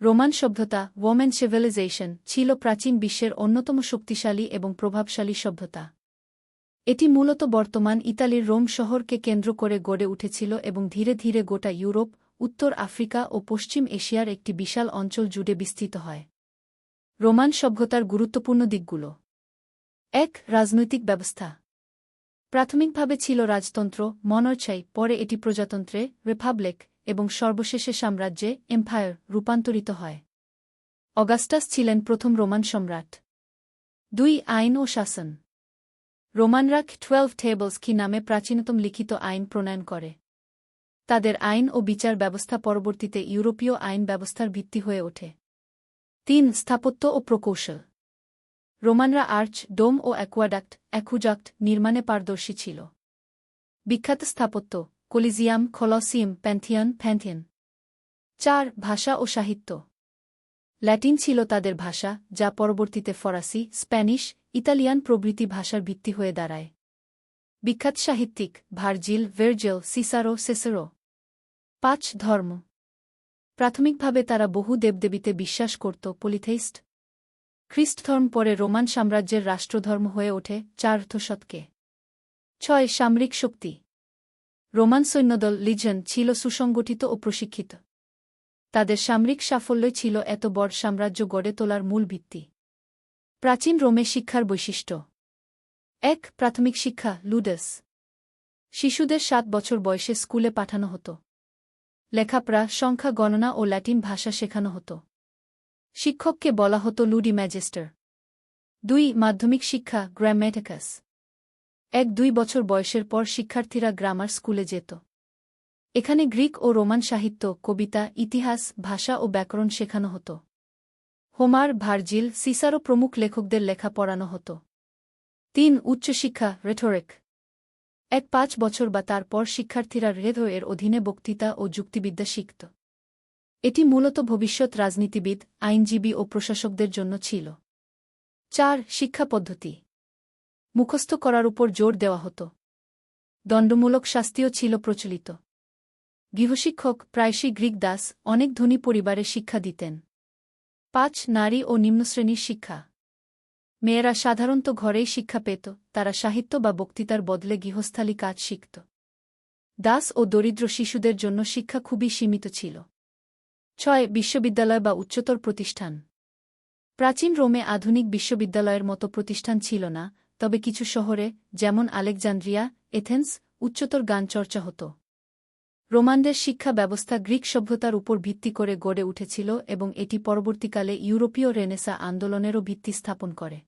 Roman সভ্যতা women civilisation ছিল প্রাচীন বিশ্বের অন্যতম শক্তিশালী এবং প্রভাবশালী সভ্যতা। এটি মূলত বর্তমান ইতালির রোম শহরকে কেন্দ্র করে গড়ে উঠেছিল এবং ধীরে ধীরে গোটা ইউরোপ, উত্তর আফ্রিকা ও পশ্চিম এশিয়ার একটি বিশাল অঞ্চল জুড়ে বিস্তৃত হয়। রোমান সভ্যতার গুরুত্বপূর্ণ দিকগুলো। ১. রাজনৈতিক ব্যবস্থা। প্রাথমিকভাবে ছিল রাজতন্ত্র, মনার্চাই, পরে এটি প্রজাতন্ত্রে, রিপাবলিক, এবং সর্বশেষে সাম্রাজ্যে, এম্পায়ার, রূপান্তরিত হয়। অগাস্টাস ছিলেন প্রথম রোমান সম্রাট। ২. আইন ও শাসন। রোমানরা 12 টেবলস কি নামে প্রাচীনতম লিখিত আইন প্রণয়ন করে। তাদের আইন ও বিচার ব্যবস্থা পরবর্তীতে ইউরোপীয় আইন ব্যবস্থার ভিত্তি হয়ে ওঠে। ৩. স্থাপত্য ও প্রকৌশল। রোমানরা আর্চ, ডোম ও অ্যাকুজাক্ট নির্মাণে পারদর্শী ছিল। বিখ্যাত স্থাপত্য: কলিজিয়াম, কলসিয়াম, প্যান্থিয়ন। ৪. ভাষা ও সাহিত্য। ল্যাটিন ছিল তাদের ভাষা, যা পরবর্তীতে ফরাসি, স্প্যানিশ, ইতালিয়ান প্রভৃতি ভাষার ভিত্তি হয়ে দাঁড়ায়। বিখ্যাত সাহিত্যিক: ভার্জিল, সিসারো। ৫. ধর্ম। প্রাথমিকভাবে তারা বহু দেবদেবীতে বিশ্বাস করত, পলিথেইস্ট। খ্রিস্টধর্ম পরে রোমান সাম্রাজ্যের রাষ্ট্রধর্ম হয়ে ওঠে ৪র্থ শতকে। ৬. সামরিক শক্তি। রোমান সৈন্যদল লিজিয়ন ছিল সুসংগঠিত ও প্রশিক্ষিত। তাদের সামরিক সাফল্যই ছিল এত বড় সাম্রাজ্য গড়ে তোলার মূল ভিত্তি। প্রাচীন রোমে শিক্ষার বৈশিষ্ট্য। ১. প্রাথমিক শিক্ষা, লুডস। শিশুদের ৭ বছর বয়সে স্কুলে পাঠানো হতো। লেখাপড়া, সংখ্যা গণনা ও ল্যাটিন ভাষা শেখানো হতো। শিক্ষককে বলা হতো লুডি ম্যাজিস্টার। ২. মাধ্যমিক শিক্ষা, গ্রাম্যাটিকাস। ১-২ বছর বয়সের পর শিক্ষার্থীরা গ্রামার স্কুলে যেত। এখানে গ্রিক ও রোমান সাহিত্য, কবিতা, ইতিহাস, ভাষা ও ব্যাকরণ শেখানো হতো। হোমার, ভার্জিল, সিসারো প্রমুখ লেখকদের লেখা পড়ানো হতো। ৩. উচ্চশিক্ষা, রেটোরিক। ১-৫ বছর বা তার পর শিক্ষার্থীরা এর অধীনে বক্তৃতা ও যুক্তিবিদ্যা শিখত। এটি মূলত ভবিষ্যৎ রাজনীতিবিদ, আইনজীবী ও প্রশাসকদের জন্য ছিল। ৪. শিক্ষা পদ্ধতি। মুখস্থ করার উপর জোর দেওয়া হতো। দণ্ডমূলক শাস্তিও ছিল প্রচলিত। গৃহশিক্ষক, প্রায়শই গ্রিক দাস, অনেক ধনী পরিবারে শিক্ষা দিতেন। ৫. নারী ও নিম্নশ্রেণীর শিক্ষা। মেয়েরা সাধারণত ঘরেই শিক্ষা পেত, তারা সাহিত্য বা বক্তৃতার বদলে গৃহস্থালী কাজ শিখত। দাস ও দরিদ্র শিশুদের জন্য শিক্ষা খুবই সীমিত ছিল। ৬. বিশ্ববিদ্যালয় বা উচ্চতর প্রতিষ্ঠান। প্রাচীন রোমে আধুনিক বিশ্ববিদ্যালয়ের মতো প্রতিষ্ঠান ছিল না, তবে কিছু শহরে, যেমন আলেকজান্দ্রিয়া, এথেন্স, উচ্চতর জ্ঞান চর্চা হতো। রোমানদের শিক্ষা ব্যবস্থা গ্রিক সভ্যতার উপর ভিত্তি করে গড়ে উঠেছিল এবং এটি পরবর্তীকালে ইউরোপীয় রেনেসাঁ আন্দোলনেরও ভিত্তি স্থাপন করে।